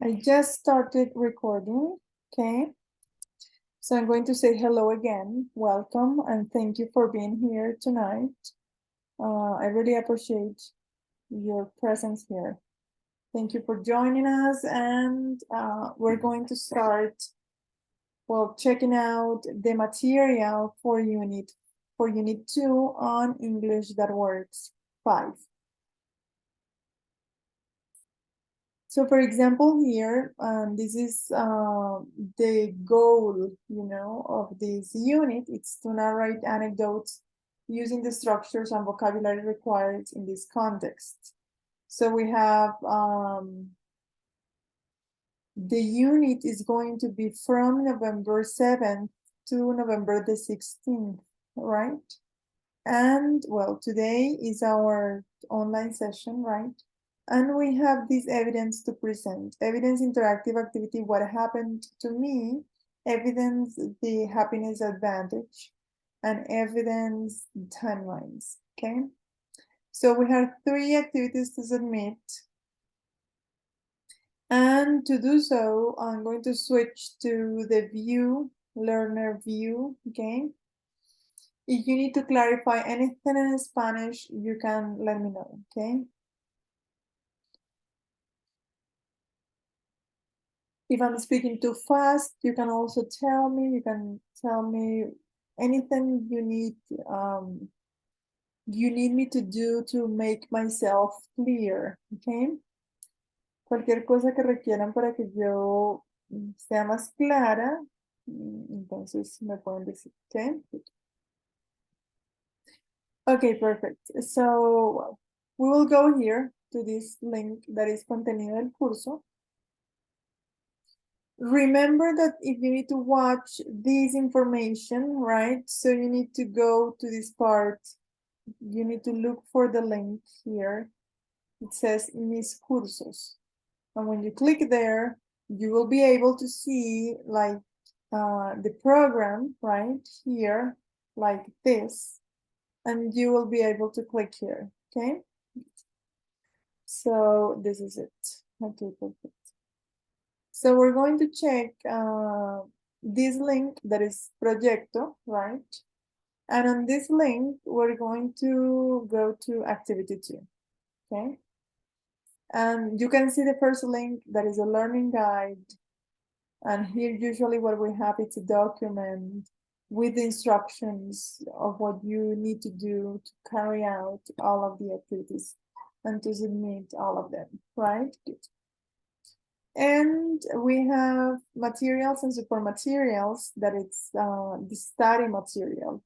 I just started recording, okay? So I'm going to say hello again, welcome, and thank you for being here tonight. I really appreciate your presence here. Thank you for joining us, and we're going to start, well, checking out the material for Unit 2 on English That Works 5. So for example, here, this is the goal, of this unit. It's to narrate anecdotes using the structures and vocabulary required in this context. So we have the unit is going to be from November 7th to November the 16th, right? And well, today is our online session, right? And we have this evidence to present. Evidence interactive activity, what happened to me, evidence the happiness advantage, and evidence timelines, okay? So we have 3 activities to submit. And to do so, I'm going to switch to the view, learner view, okay? If you need to clarify anything in Spanish, you can let me know, okay? If I'm speaking too fast, you can also tell me. You can tell me anything you need me to do to make myself clear, okay? Cualquier cosa que requieran para que yo sea más clara, entonces me pueden decir, okay? Okay, perfect. So we will go here to this link that is contenido del curso. Remember that if you need to watch this information, right? So you need to go to this part. You need to look for the link here. It says Mis Cursos. And when you click there, you will be able to see like the program right here, like this. And you will be able to click here, okay? So this is it. Okay, perfect. So we're going to check this link that is Proyecto, right? And on this link, we're going to go to activity 2, okay? And you can see the first link that is a learning guide. And here usually what we have is a document with instructions of what you need to do to carry out all of the activities and to submit all of them, right? Good. And we have materials and support materials that it's the study material.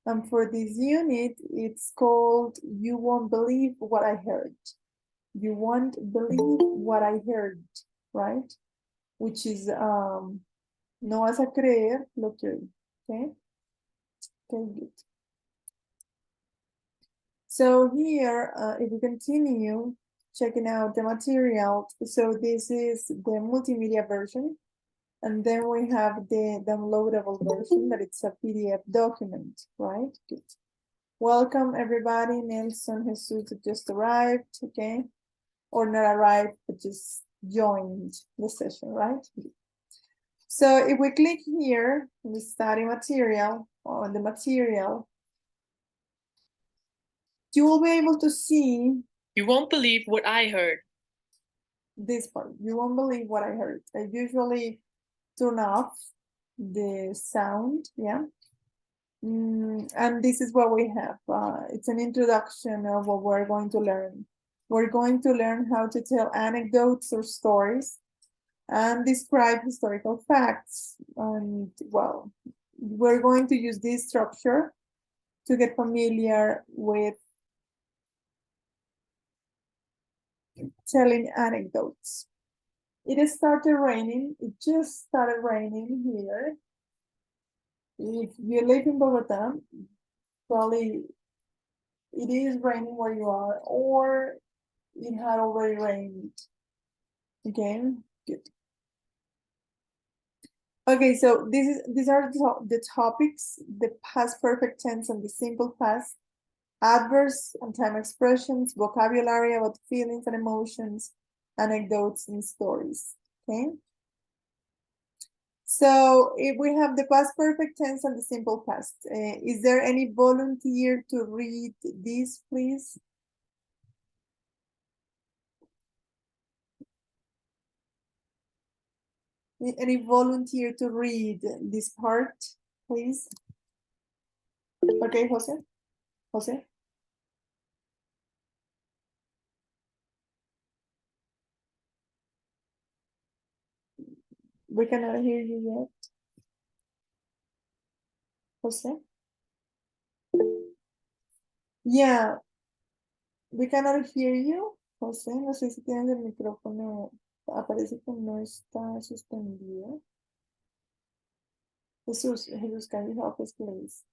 And for this unit, it's called You Won't Believe What I Heard. You won't believe what I heard, right? Which is no vas a creer lo que oí, okay? Okay, good. So here, if we continue checking out the material, so this is the multimedia version. And then we have the downloadable version that it's a PDF document, right? Good. Welcome everybody. Nelson Jesus just arrived, okay? Or not arrived, but just joined the session, right? Good. So if we click here in the study material, on the material, you will be able to see. You won't believe what I heard. This part. You won't believe what I heard. I usually turn off the sound, yeah. And this is what we have. It's an introduction of what we're going to learn. We're going to learn how to tell anecdotes or stories and describe historical facts. And well, we're going to use this structure to get familiar with telling anecdotes. It started raining. It just started raining here. If you live in Bogota, probably it is raining where you are, or it had already rained. Again, good. Okay, so these are the topics: the past perfect tense and the simple past, adverbs and time expressions, vocabulary about feelings and emotions, anecdotes and stories. okay? So if we have the past perfect tense and the simple past, is there any volunteer to read this, please? Any volunteer to read this part, please? Okay, Jose? Jose? We cannot hear you yet. Jose? Yeah, we cannot hear you. José, no sé si tienes el micrófono. Aparece que no está suspendido. Jesús, can you help us, please?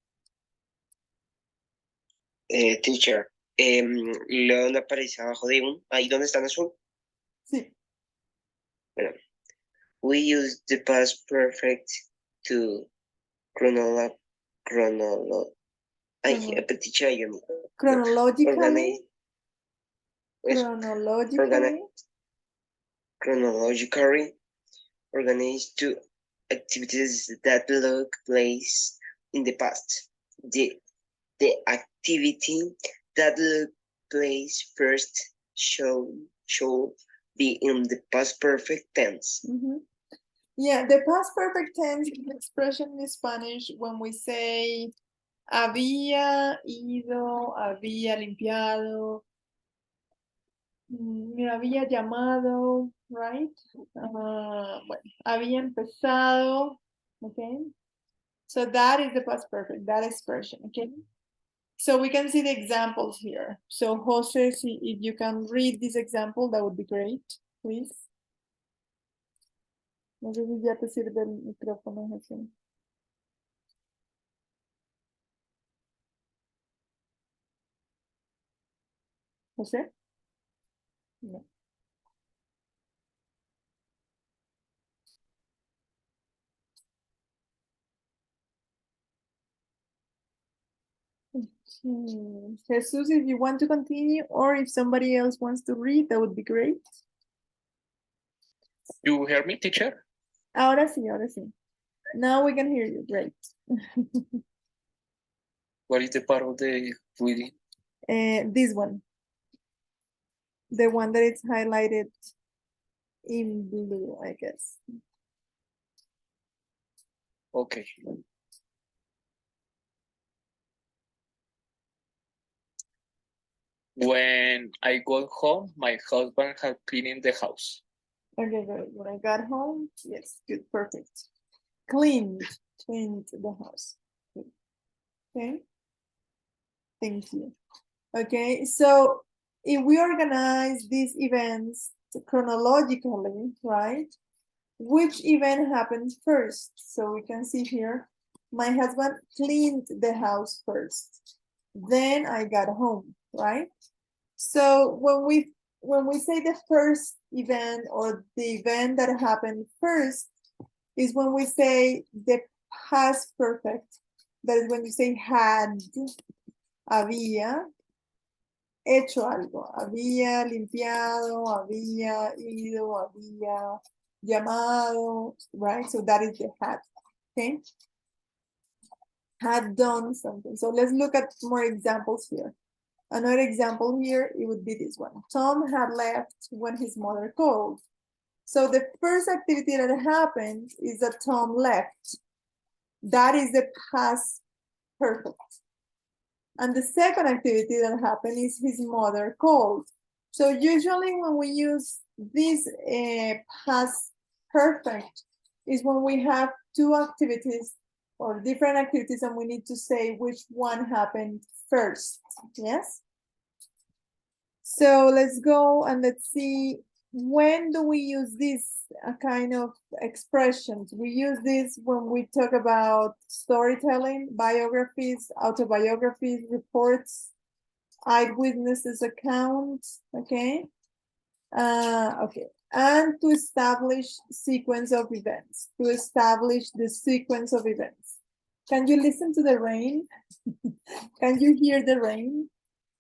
Teacher, León aparece abajo de un, ahí donde está en azul. Sí. We use the past perfect to chronologically Chronologically. Chronologically organize two activities that took place in the past. The activity that took place first should be in the past perfect tense. Yeah, the past perfect tense is an expression in Spanish when we say había ido, había limpiado, me había llamado, right? Bueno, había empezado, okay? So that is the past perfect, that expression, okay? So we can see the examples here. So Jose, if you can read this example, that would be great, please. No sé si ya te sirve el micrófono, Jose. Jose? No. Jesus, if you want to continue, or if somebody else wants to read, that would be great. You hear me, teacher? Ahora sí, ahora sí. Now we can hear you, great. What is the part of the reading? This one. The one that is highlighted in blue, I guess. Okay. When I got home, my husband had cleaned the house. Okay, good. When I got home, yes, good, perfect. Cleaned the house. Good. Okay. Thank you. Okay, so if we organize these events chronologically, right? Which event happened first? So we can see here, my husband cleaned the house first. Then I got home, right? So when we say the first event or the event that happened first is when we say the past perfect. That is when you say had, había hecho algo, había limpiado, había ido, había llamado, right? So that is the had, okay? Had done something. So let's look at more examples here. Another example here, it would be this one. Tom had left when his mother called. So the first activity that happened is that Tom left. That is the past perfect. And the second activity that happened is his mother called. So usually when we use this past perfect is when we have two activities or different activities and we need to say which one happened first, yes? So let's go and let's see, when do we use this kind of expressions? We use this when we talk about storytelling, biographies, autobiographies, reports, eyewitnesses accounts, okay? Okay, and to establish sequence of events, to establish the sequence of events. Can you listen to the rain? Can you hear the rain?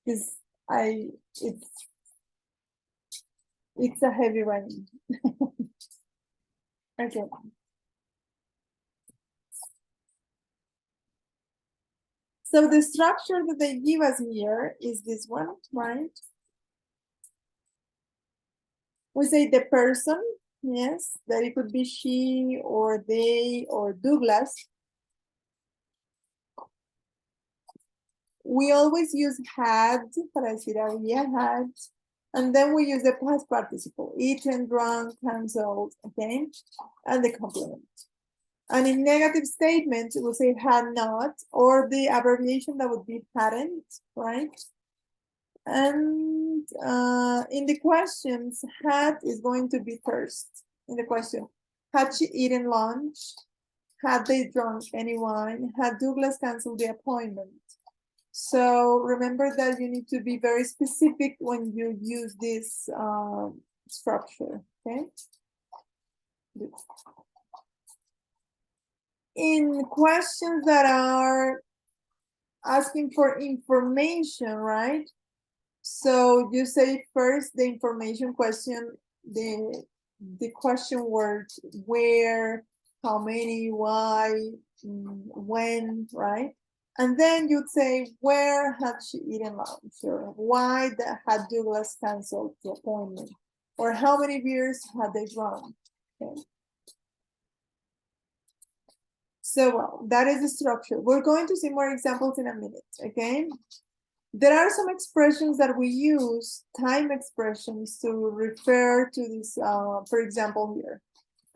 Because it's a heavy rain. Okay. So the structure that they give us here is this one, right? We say the person, yes, that it could be she or they or Douglas. We always use had para decir había had, and then we use the past participle, eaten, drunk, canceled, okay, and the complement. And in negative statements, we'll say had not, or the abbreviation that would be hadn't, right? And in the questions, had is going to be first in the question. Had she eaten lunch? Had they drunk any wine? Had Douglas canceled the appointment? So remember that you need to be very specific when you use this structure, okay? Good. In questions that are asking for information, right? So you say first the information question, the question words, where, how many, why, when, right? And then you'd say, where had she eaten lunch? Or why had Douglas canceled the appointment? Or how many beers had they drunk? Okay. So well, that is the structure. We're going to see more examples in a minute, okay? There are some expressions that we use, time expressions, to refer to this, for example, here.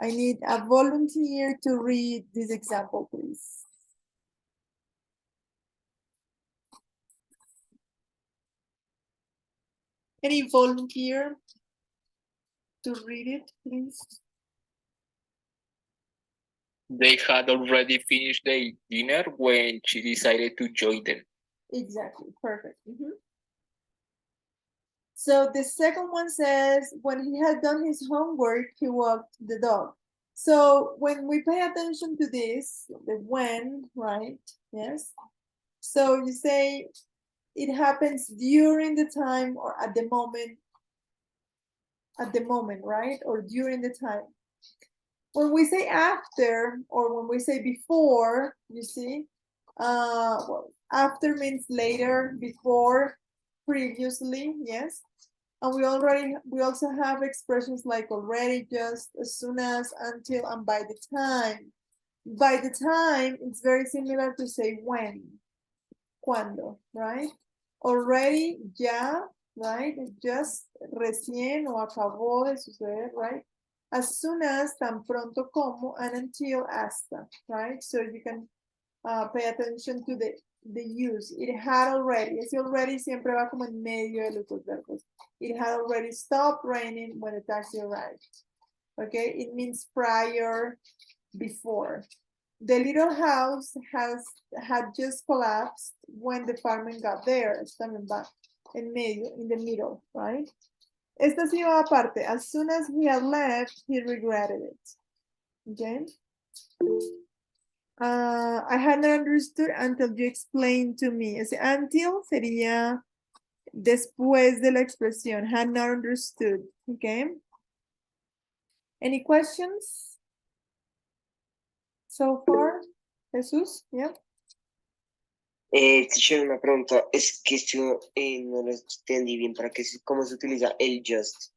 I need a volunteer to read this example, please. Any volunteer to read it, please? They had already finished their dinner when she decided to join them. Exactly, perfect. So the second one says, when he had done his homework, he walked the dog. So when we pay attention to this, the when, right? Yes. So you say it happens during the time or at the moment, right? Or during the time. When we say after or when we say before, you see, well, after means later, before, previously, yes. And we also have expressions like already, just, as soon as, until, and by the time. By the time, it's very similar to say when, cuando, right? Already, ya, right? Just, recién o acabó de suceder, right? As soon as, tan pronto como, and until, hasta, right? So you can pay attention to the use. It had already. Ese already siempre va como en medio de los dos verbos. It had already stopped raining when the taxi arrived. Okay, it means prior, before. The little house had just collapsed when the fireman got there. Está en medio, in the middle, right? Esta sí va aparte. As soon as he had left, he regretted it. Okay. I had not understood until you explained to me. Ese until sería después de la expresión. Had not understood. Okay. Any questions so far? Jesús, yeah. Teacher, una pregunta, es que esto no lo entendí bien, ¿cómo se utiliza el just?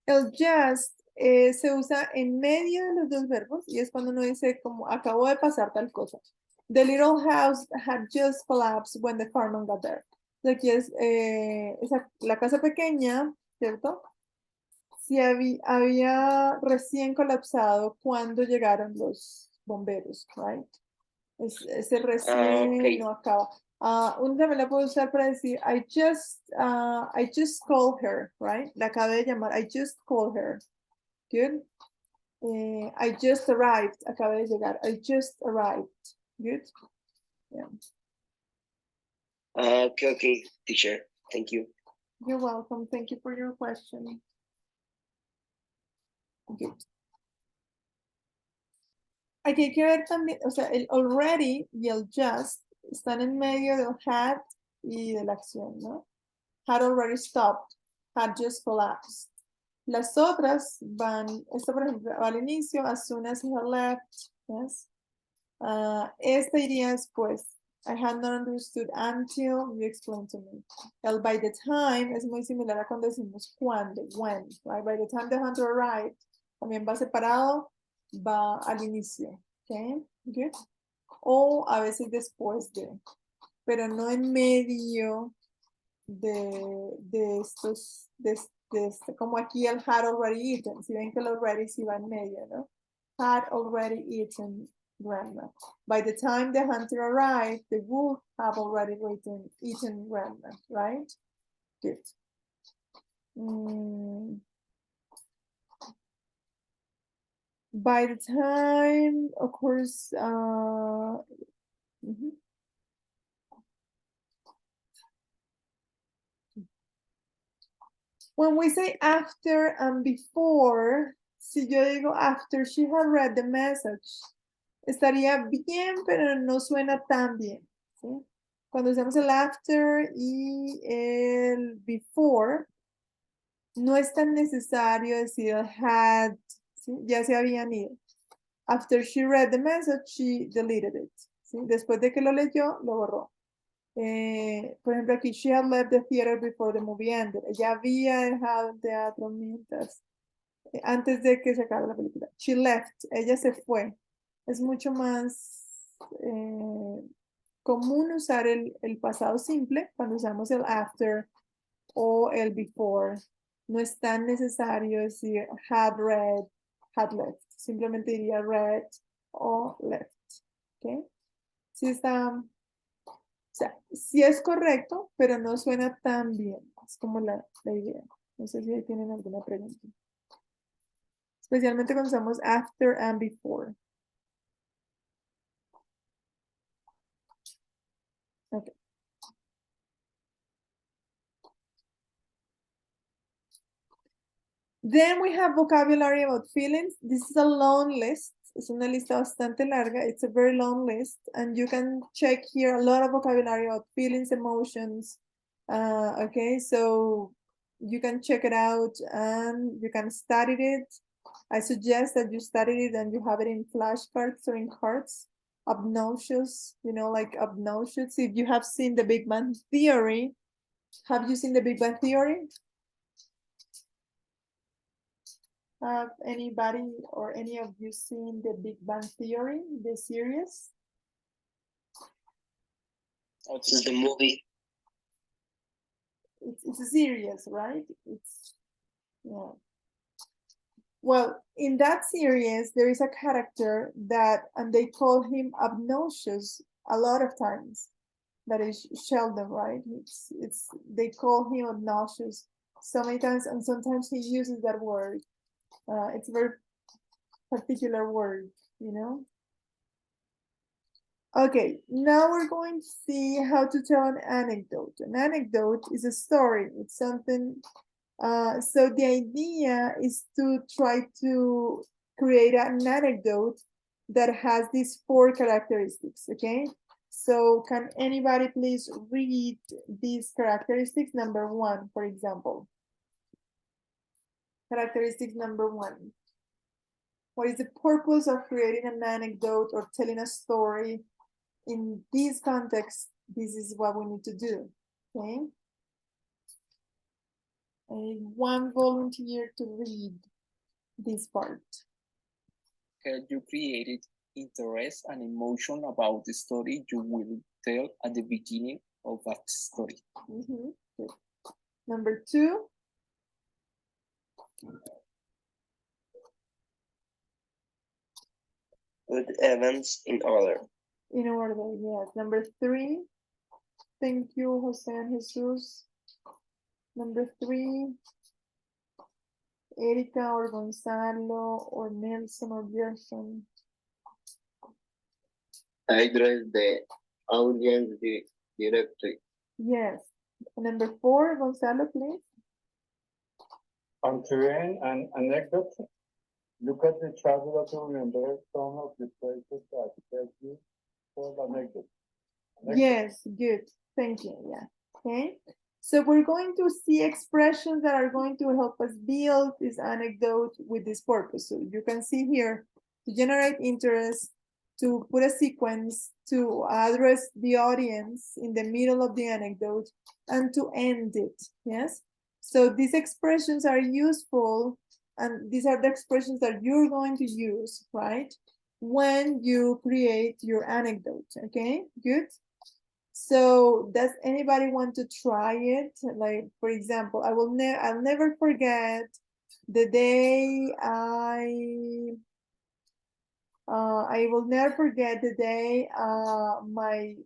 El just se usa en medio de los dos verbos y es cuando uno dice como acabó de pasar tal cosa. The little house had just collapsed when the fireman got there. Aquí es la casa pequeña, ¿cierto? Sí, había recién colapsado cuando llegaron los bomberos, right? Ese recién ok. no acaba. Una también la puedo usar para decir I just called her, right? La acabé de llamar. I just called her. Good. I just arrived. Acabé de llegar. I just arrived. Good. Yeah. Okay, teacher. Thank you. You're welcome. Thank you for your question. Good. Aquí hay que ver también, o sea, el already y el just están en medio del had y de la acción, ¿no? Had already stopped, had just collapsed. Las otras van, esta por ejemplo va al inicio, as soon as he had left, yes. Esta iría después. I had not understood until you explained to me. El by the time es muy similar a cuando decimos cuando, when, right? By the time the hunter arrived, también va separado, va al inicio, okay, good. O a veces después de, pero no en medio de estos, como aquí el had already eaten, si ven que el already sí va en medio, ¿no? Had already eaten grandma. By the time the hunter arrived, the wolf have already eaten grandma, right? Good. By the time, of course, when we say after and before, si yo digo after she had read the message, estaría bien, pero no suena tan bien, ¿sí? Cuando usamos el after y el before, no es tan necesario decir el had, ¿sí? Ya se habían ido. After she read the message, she deleted it, ¿sí? Después de que lo leyó, lo borró. Por ejemplo, aquí, she had left the theater before the movie ended. Ella había dejado el teatro mientras, antes de que se acabe la película. She left, ella se fue. Es mucho más común usar el pasado simple cuando usamos el after o el before. No es tan necesario decir had read, had left. Simplemente diría read o left. ¿Ok? Sí está... O sea, sí es correcto, pero no suena tan bien. Es como la idea. No sé si ahí tienen alguna pregunta. Especialmente cuando usamos after and before. Okay. Then we have vocabulary about feelings. This is a long list. Es una lista bastante larga. It's a very long list. And you can check here a lot of vocabulary about feelings, emotions. Okay, so you can check it out and you can study it. I suggest that you study it and you have it in flashcards or in cards. Obnoxious, you know, like obnoxious. If you have seen the Big Bang Theory, have you seen the Big Bang Theory? Have anybody or any of you seen the Big Bang Theory, the series? It's the movie. It's a series, right? It's, yeah. Well, in that series, there is a character that, and they call him obnoxious a lot of times. That is Sheldon, right? They call him obnoxious so many times, and sometimes he uses that word. It's a very particular word, you know? Okay, now we're going to see how to tell an anecdote. An anecdote is a story. It's something. So the idea is to try to create an anecdote that has these 4 characteristics, okay? So can anybody please read these characteristics? Number 1, for example. Characteristic number 1. What is the purpose of creating an anecdote or telling a story? In this context, this is what we need to do, okay? I need 1 volunteer to read this part. Help you create interest and emotion about the story you will tell at the beginning of that story. Good. Number 2. Put events in order. In order, yes. Number 3. Thank you, Jose and Jesus. Number 3. Erika or Gonzalo or Nelson or Gerson. Address the audience directly. Yes. Number 4, Gonzalo, please. On creating an anecdote, look at the traveler to remember some of the places that help you for the anecdote. Yes, good. Thank you. Yeah. Okay. So we're going to see expressions that are going to help us build this anecdote with this purpose. So you can see here, to generate interest, to put a sequence, to address the audience in the middle of the anecdote, and to end it, yes? So these expressions are useful, and these are the expressions that you're going to use, right? When you create your anecdote, okay, good? So does anybody want to try it? Like, for example, I'll never forget the day I will never forget the day my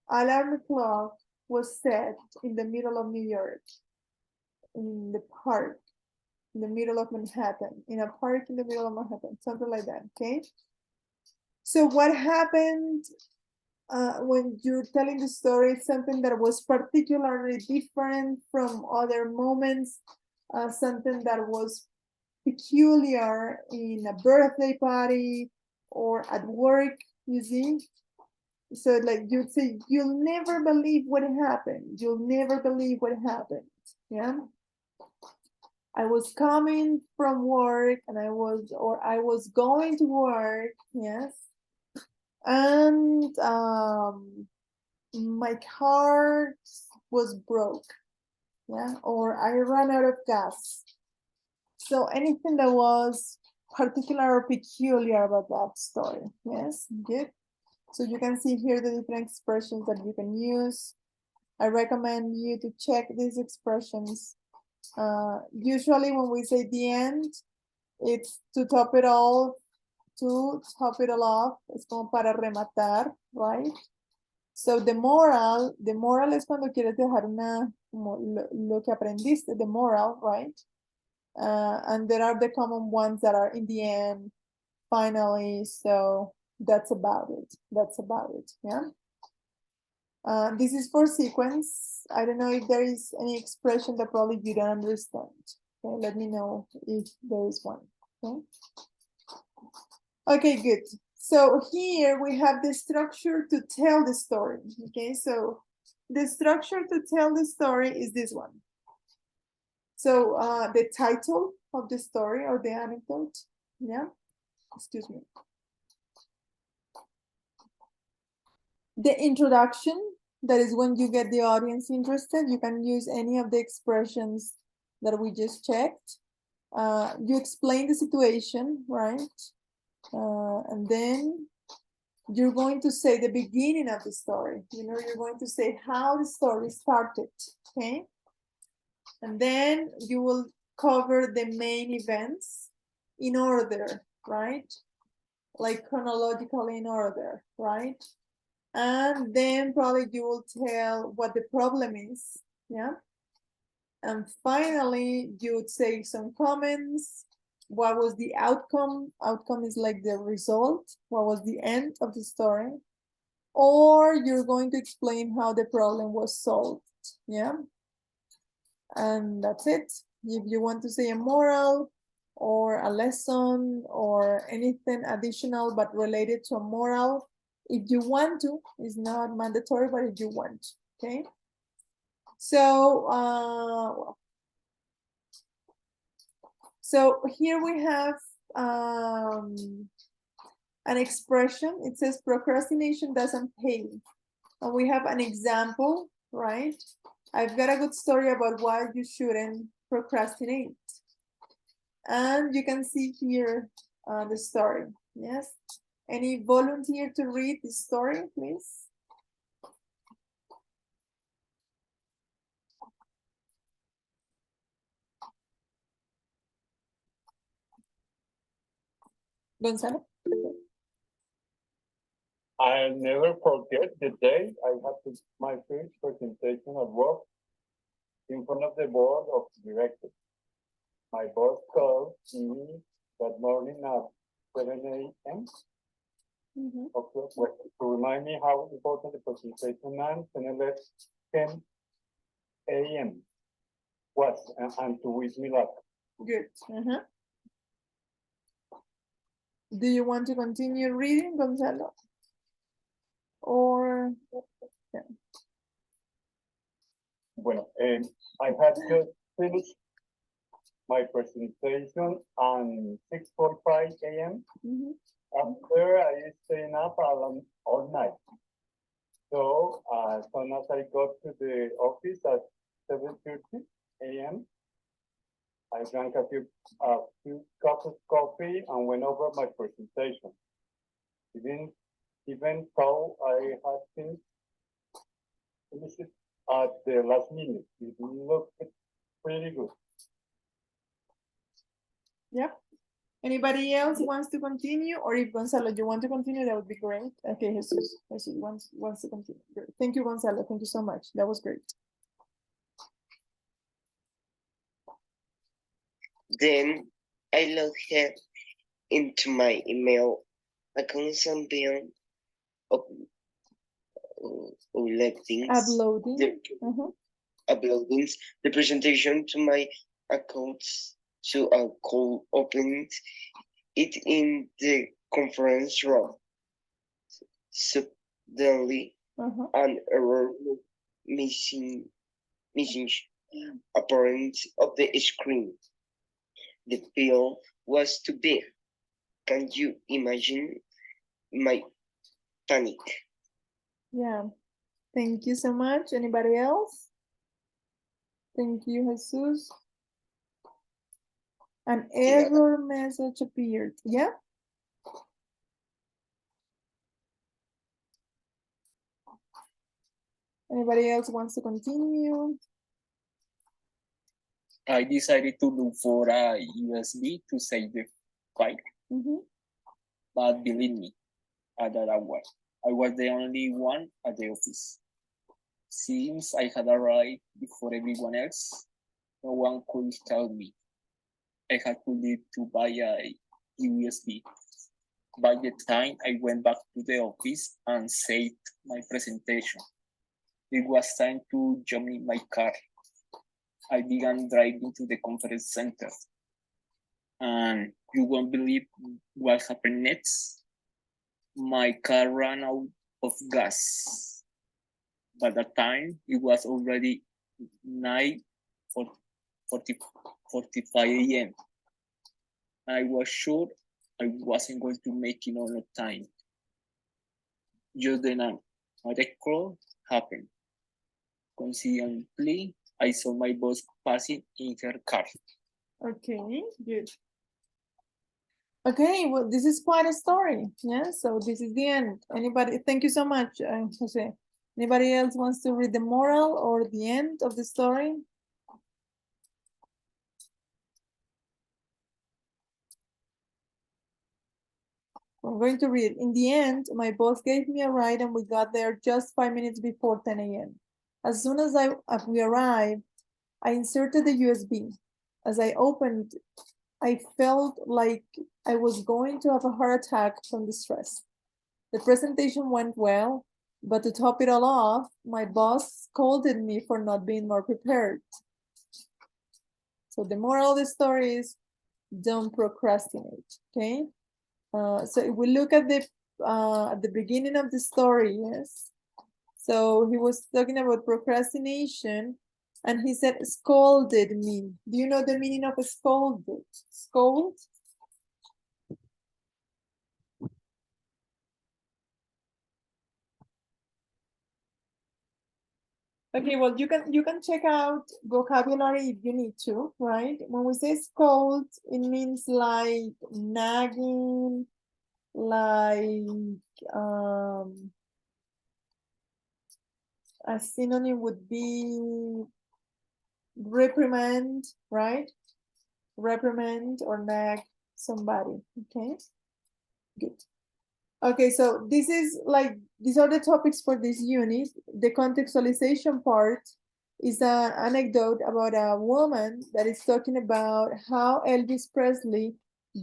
alarm clock was set in the middle of New York, in the park, in the middle of Manhattan, in a park in the middle of Manhattan, something like that, okay? So what happened when you're telling the story, something that was particularly different from other moments, something that was peculiar in a birthday party or at work, you see? So like you'd say, you'll never believe what happened. You'll never believe what happened, yeah? I was coming from work and I was going to work, yes? And my car was broke, yeah, or I ran out of gas. So anything that was particular or peculiar about that story, yes, good. So you can see here the different expressions that you can use. I recommend you to check these expressions. Usually when we say the end, it's to top it all off. Es como para rematar, right? So the moral es cuando quieres dejar una, como lo que aprendiste, the moral, right? And there are the common ones that are in the end, finally, so that's about it. That's about it, yeah? This is for sequence. I don't know if there is any expression that probably you don't understand. Okay, let me know if there is one, okay? Okay, good. So here we have the structure to tell the story. Okay, so the structure to tell the story is this one. So the title of the story or the anecdote, yeah, excuse me. The introduction, that is when you get the audience interested. You can use any of the expressions that we just checked. You explain the situation, right? And then you're going to say the beginning of the story. You know, you're going to say how the story started, okay? And then you will cover the main events in order, right? Like chronologically in order, right? And then probably you will tell what the problem is, yeah? And finally, you would say some comments. What was the outcome? Outcome is like the result. What was the end of the story? Or you're going to explain how the problem was solved, yeah? And that's it. If you want to say a moral or a lesson or anything additional but related to a moral, if you want to, it's not mandatory, but if you want, okay? So, so here we have an expression. It says procrastination doesn't pay. And we have an example, right? I've got a good story about why you shouldn't procrastinate. And you can see here the story, yes? Any volunteer to read the story, please? Gonzalo? I'll never forget the day I had my first presentation at work in front of the board of directors. My boss called me that morning at 7 a.m. Mhm. to remind me how important the presentation and 10 a.m. was and to wish me luck. Good. Do you want to continue reading, Gonzalo? Or yeah. bueno, I had just finished my presentation on 6:45 a.m. Mhm. After I staying up all night. So as soon as I got to the office at 7:30 a.m., I drank a few cups of coffee and went over my presentation. Even though I had finished it at the last minute, it looked pretty good. Yep. Anybody else wants to continue? Or if Gonzalo, you want to continue, that would be great. Okay, Jesus wants to continue. Great. Thank you, Gonzalo. Thank you so much. That was great. Then I logged into my email account and began uploading Uploading. uploading the presentation to my accounts. So I could open it in the conference room. Suddenly, an error missing apparent of the screen. The field was too big. Can you imagine my panic? Yeah. Thank you so much. Anybody else? Thank you, Jesus. An error message appeared. Yeah. Anybody else wants to continue? I decided to look for a USB to save the file, but believe me, I was the only one at the office. Since I had arrived before everyone else, no one could help me. I had to leave to buy a USB. By the time I went back to the office and saved my presentation, it was time to jump in my car. I began driving to the conference center. And you won't believe what happened next. My car ran out of gas. By that time, it was already 9:45 a.m. I was sure I wasn't going to make it on time. Just then a miracle happened. Coincidentally, I saw my boss passing in her car. Okay, good. Okay, well, this is quite a story. Yeah, so this is the end. Anybody, thank you so much, Jose. Anybody else wants to read the moral or the end of the story? I'm going to read. In the end, my boss gave me a ride and we got there just 5 minutes before 10 a.m. As soon as we arrived, I inserted the USB. As I opened, I felt like I was going to have a heart attack from the stress. The presentation went well, but to top it all off, my boss scolded me for not being more prepared. So the moral of the story is don't procrastinate, okay? So if we look at the beginning of the story, yes. So he was talking about procrastination and he said scolded me. Do you know the meaning of scolded? Scold? Okay, well you can check out vocabulary if you need to, right? When we say scold, it means like nagging, like a synonym would be reprimand, right? Reprimand or nag somebody, okay? Good. Okay, so this is like, these are the topics for this unit. The contextualization part is an anecdote about a woman that is talking about how Elvis Presley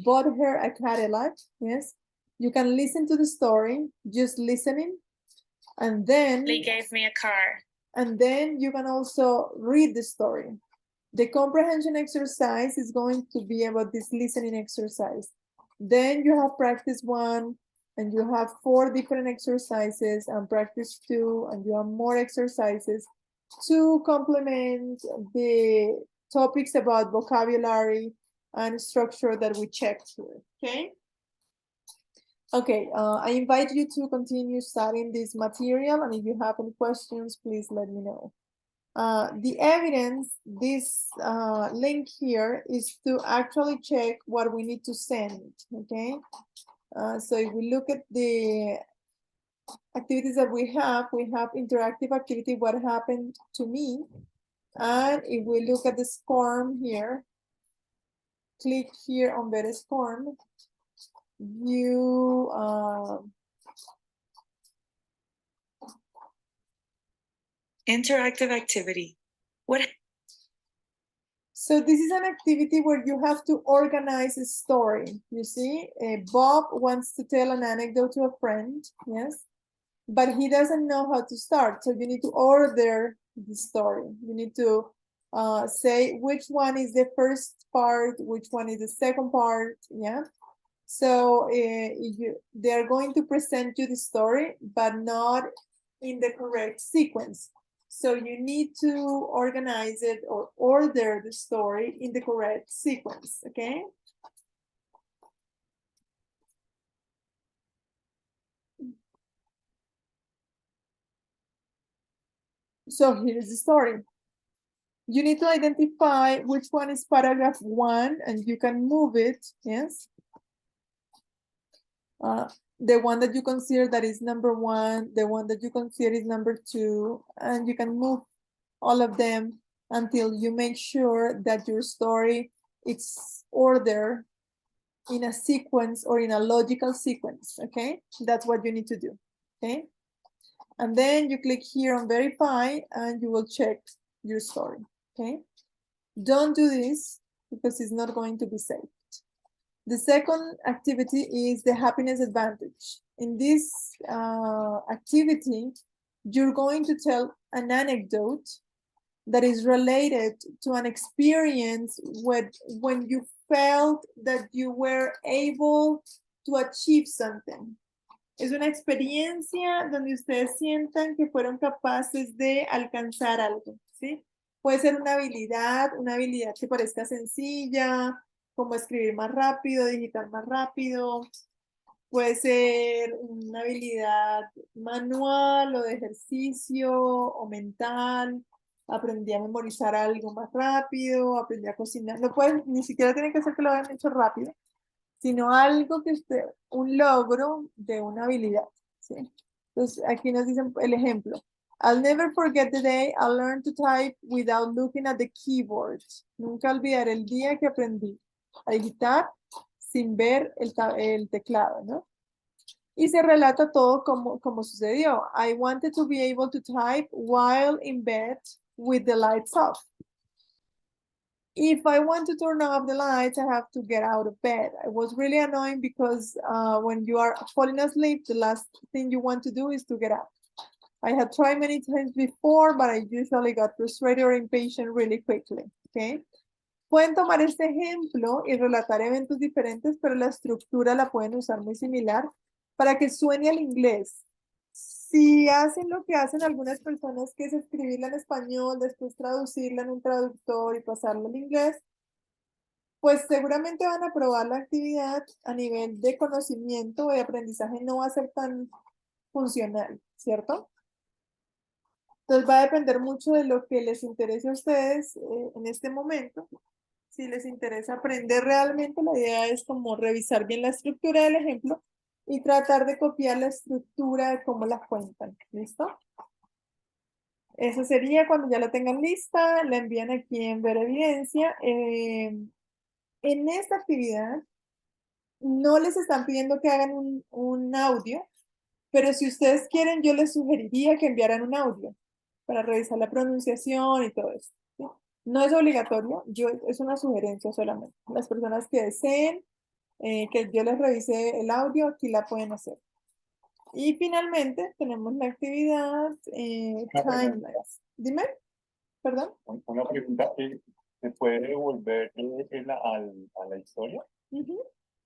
bought her a Cadillac, yes? You can listen to the story, just listening, and then He gave me a car. and then you can also read the story. The comprehension exercise is going to be about this listening exercise. Then you have practice 1, and you have 4 different exercises, and practice 2, and you have more exercises. to complement the topics about vocabulary and structure that we checked here, okay? Okay, I invite you to continue studying this material, and if you have any questions, please let me know. The evidence, this link here is to actually check what we need to send, okay? So if we look at the activities that we have interactive activity, what happened to me, and if we look at the SCORM here, click here on the SCORM, you Interactive activity. What? so this is an activity where you have to organize a story. You see, Bob wants to tell an anecdote to a friend, yes, but he doesn't know how to start. So you need to order the story. You need to say which one is the first part, which one is the second part, yeah. So they're going to present you the story, but not in the correct sequence. So you need to organize it or order the story in the correct sequence, okay? So here's the story. You need to identify which one is paragraph 1, and you can move it, yes? The one that you consider that is number 1, the one that you consider is number 2, and you can move all of them until you make sure that your story is ordered in a sequence or in a logical sequence, okay? That's what you need to do, okay? And then you click here on verify and you will check your story, okay? Don't do this because it's not going to be saved. The second activity is the happiness advantage. In this activity, you're going to tell an anecdote that is related to an experience when you felt that you were able to achieve something. Es una experiencia donde ustedes sientan que fueron capaces de alcanzar algo, ¿sí? Puede ser una habilidad que parezca sencilla, como escribir más rápido, digitar más rápido. Puede ser una habilidad manual o de ejercicio o mental. Aprendí a memorizar algo más rápido, aprendí a cocinar. No pueden, ni siquiera tienen que ser que lo hayan hecho rápido, sino algo que usted, un logro de una habilidad, ¿sí? Entonces, aquí nos dicen el ejemplo. I'll never forget the day I learned to type without looking at the keyboard. Nunca olvidaré el día que aprendí a digitar sin ver el teclado, ¿no? Y se relata todo como sucedió. I wanted to be able to type while in bed with the lights off. If I want to turn off the lights, I have to get out of bed. It was really annoying because when you are falling asleep, the last thing you want to do is to get up. I had tried many times before, but I usually got frustrated or impatient really quickly, okay? Pueden tomar este ejemplo y relatar eventos diferentes, pero la estructura la pueden usar muy similar para que suene al inglés. Si hacen lo que hacen algunas personas, que es escribirla en español, después traducirla en un traductor y pasarla al inglés, pues seguramente van a probar la actividad a nivel de conocimiento y aprendizaje, no va a ser tan funcional, ¿cierto? Entonces va a depender mucho de lo que les interese a ustedes en este momento. Si les interesa aprender realmente, la idea es como revisar bien la estructura del ejemplo y tratar de copiar la estructura de cómo la cuentan. ¿Listo? Eso sería cuando ya la tengan lista, la envían aquí en Ver Evidencia. En esta actividad no les están pidiendo que hagan un audio, pero si ustedes quieren, yo les sugeriría que enviaran un audio para revisar la pronunciación y todo eso. ¿Sí? No es obligatorio, es una sugerencia solamente. Las personas que deseen que yo les revise el audio, aquí la pueden hacer. Y finalmente tenemos la actividad timeless. Dime, perdón. Una pregunta, ¿se puede devolver a la historia?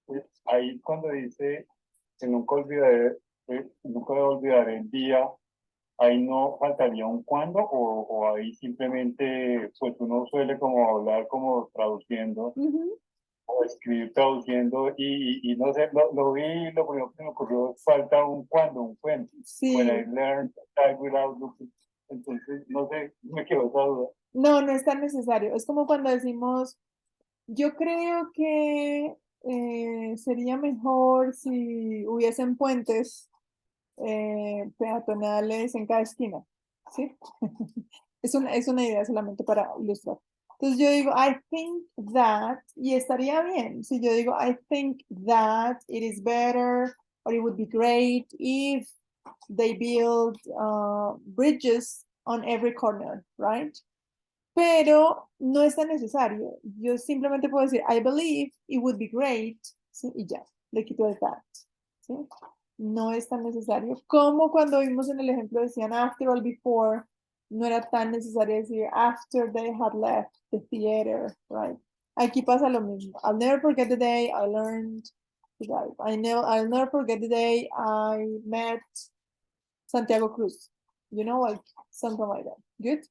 Pues ahí cuando dice que nunca olvidaré el día ahí no faltaría un cuándo o ahí simplemente pues uno suele como hablar como traduciendo Ujú. o escribir traduciendo y no sé, lo vi y lo primero que me ocurrió falta un cuándo, un when. Sí. When I learned to type without looking. Entonces, no sé, me quedó esa duda. No, no es tan necesario. Es como cuando decimos, yo creo que sería mejor si hubiesen puentes peatonales en cada esquina, ¿sí? Es una idea solamente para ilustrar. Entonces yo digo, I think that, y estaría bien si yo digo, I think that it is better or it would be great if they build bridges on every corner, right? Pero no es tan necesario. Yo simplemente puedo decir, I believe it would be great, ¿sí? Y ya, le quito el that, ¿sí? No es tan necesario como cuando vimos en el ejemplo decían after or before, no era tan necesario decir after they had left the theater, right? Aquí pasa lo mismo. I'll never forget the day I learned to drive. I'll never forget the day I met Santiago Cruz. You know, like something like that. Good?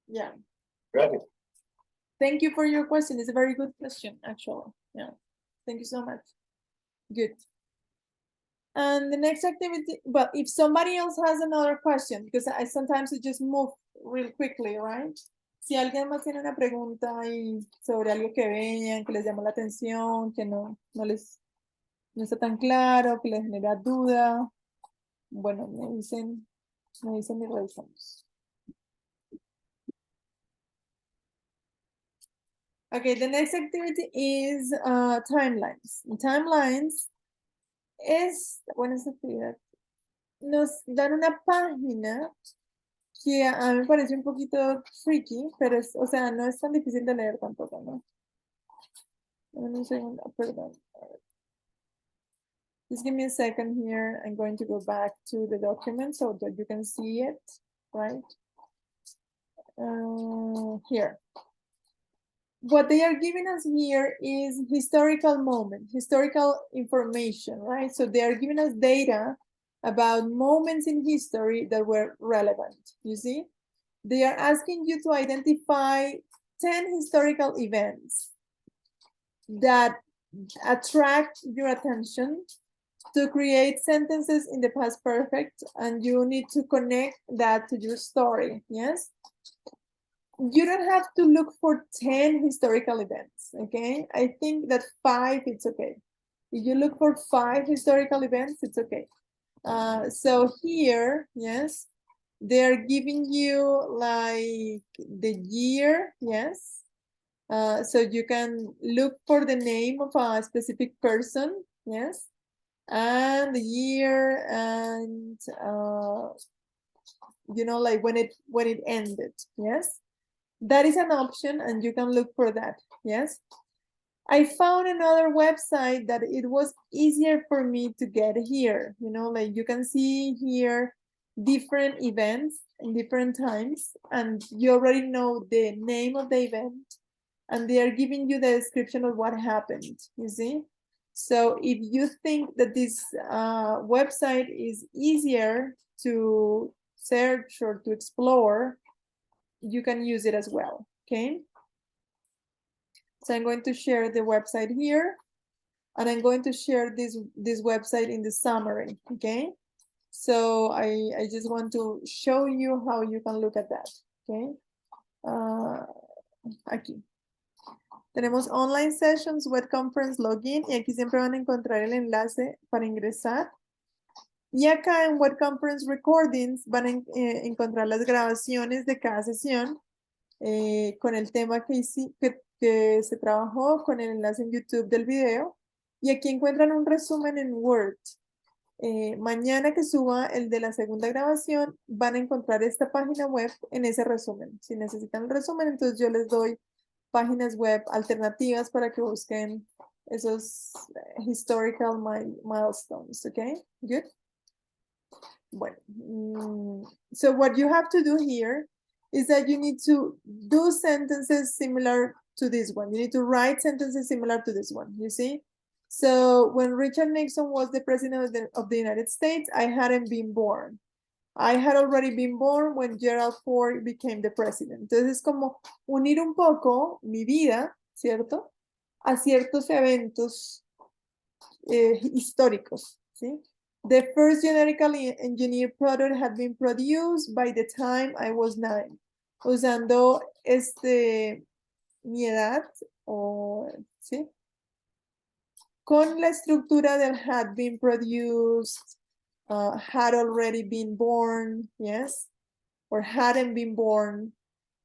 Yeah. Gracias. Thank you for your question. It's a very good question, actually. Yeah. Thank you so much. Good. And the next activity, but if somebody else has another question, because I sometimes it just move real quickly, right? Si alguien más tiene una pregunta y sobre algo que vean, que les llamó la atención, que no está tan claro, que les genera duda, bueno, me dicen y revisamos. Okay, the next activity is timelines. Timelines es, bueno, esta actividad nos dan una página que a mí me parece un poquito freaky, pero es, o sea, no es tan difícil de leer tampoco, ¿no? Dame un segundo, perdón. Just give me a second here. I'm going to go back to the document so that you can see it, right? Here. What they are giving us here is historical moment, historical information, right? So they are giving us data about moments in history that were relevant, you see? They are asking you to identify 10 historical events that attract your attention to create sentences in the past perfect, and you need to connect that to your story, yes? You don't have to look for 10 historical events, okay? I think that 5, it's okay. If you look for 5 historical events, it's okay. So here, yes, they're giving you like the year, yes. So you can look for the name of a specific person, yes, and the year, and you know, like when it ended, yes. That is an option, and you can look for that, yes. I found another website that it was easier for me to get here, you know, like you can see here different events in different times, and you already know the name of the event, and they are giving you the description of what happened, you see. So if you think that this website is easier to search or to explore, you can use it as well, okay? So I'm going to share the website here, and I'm going to share this website in the summary, okay? So I just want to show you how you can look at that, okay? Aquí. Tenemos online sessions, web conference login, y aquí siempre van a encontrar el enlace para ingresar. Y acá en web conference recordings van a encontrar las grabaciones de cada sesión con el tema que se trabajó, con el enlace en YouTube del video. Y aquí encuentran un resumen en Word. Mañana que suba el de la segunda grabación, van a encontrar esta página web en ese resumen. Si necesitan el resumen, entonces yo les doy páginas web alternativas para que busquen esos historical milestones, okay? Good? Bueno, so what you have to do here is that you need to do sentences similar to this one. You need to write sentences similar to this one, you see? So when Richard Nixon was the president of the United States, I hadn't been born. I had already been born when Gerald Ford became the president. Entonces es como unir un poco mi vida, ¿cierto? A ciertos eventos históricos, ¿sí? The first genetically engineered product had been produced by the time I was 9. Usando mi edad, ¿sí? Con la estructura del had been produced, had already been born, yes, or hadn't been born.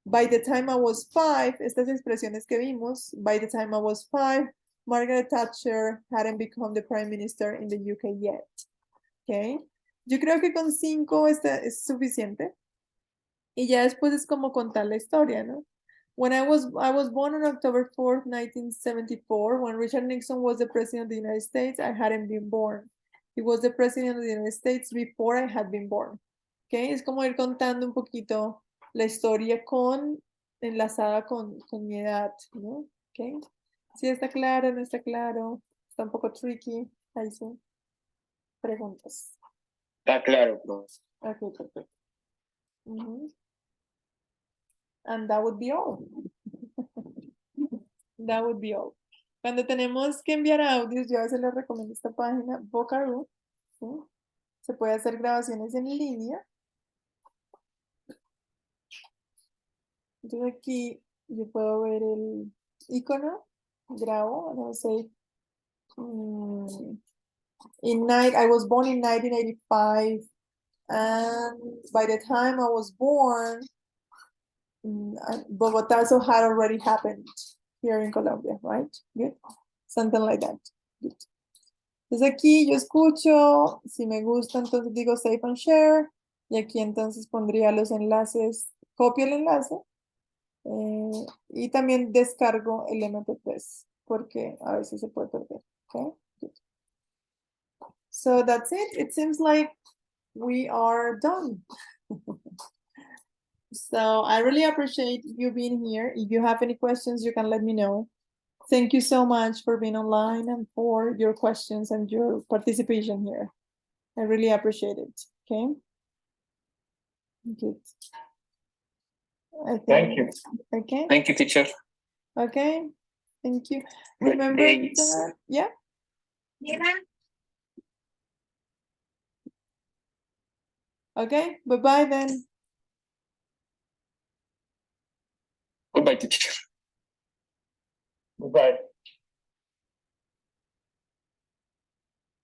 By the time I was 5, estas expresiones que vimos, by the time I was 5, Margaret Thatcher hadn't become the prime minister in the UK yet. Okay. Yo creo que con 5 es suficiente. Y ya después es como contar la historia, ¿no? When I was born on October 4th, 1974. When Richard Nixon was the president of the United States, I hadn't been born. He was the president of the United States before I had been born. Okay, es como ir contando un poquito la historia enlazada con mi edad, ¿no? Okay. Si está claro, no está claro, está un poco tricky. Ahí sí. Preguntas. Está claro, profe. Okay, perfect. And that would be all. That would be all. Cuando tenemos que enviar audios, yo a veces les recomiendo esta página, Vocaroo, ¿sí? Se puede hacer grabaciones en línea. Entonces aquí yo puedo ver el icono, grabo, no sé. I was born in 1985, and by the time I was born, Bogotazo had already happened here in Colombia, right? Good. Something like that. Good. Entonces aquí yo escucho, si me gusta, entonces digo save and share, y aquí entonces pondría los enlaces, copio el enlace, y también descargo el MP3, porque a veces se puede perder. Okay. Good. So that's it. It seems like we are done. So I really appreciate you being here. If you have any questions, you can let me know. Thank you so much for being online and for your questions and your participation here. I really appreciate it. Okay. Good. Thank you. Okay. Thank you, teacher. Okay. Thank you. Good Remember days. that, yeah. Okay. Bye-bye then. Goodbye, teacher. Goodbye.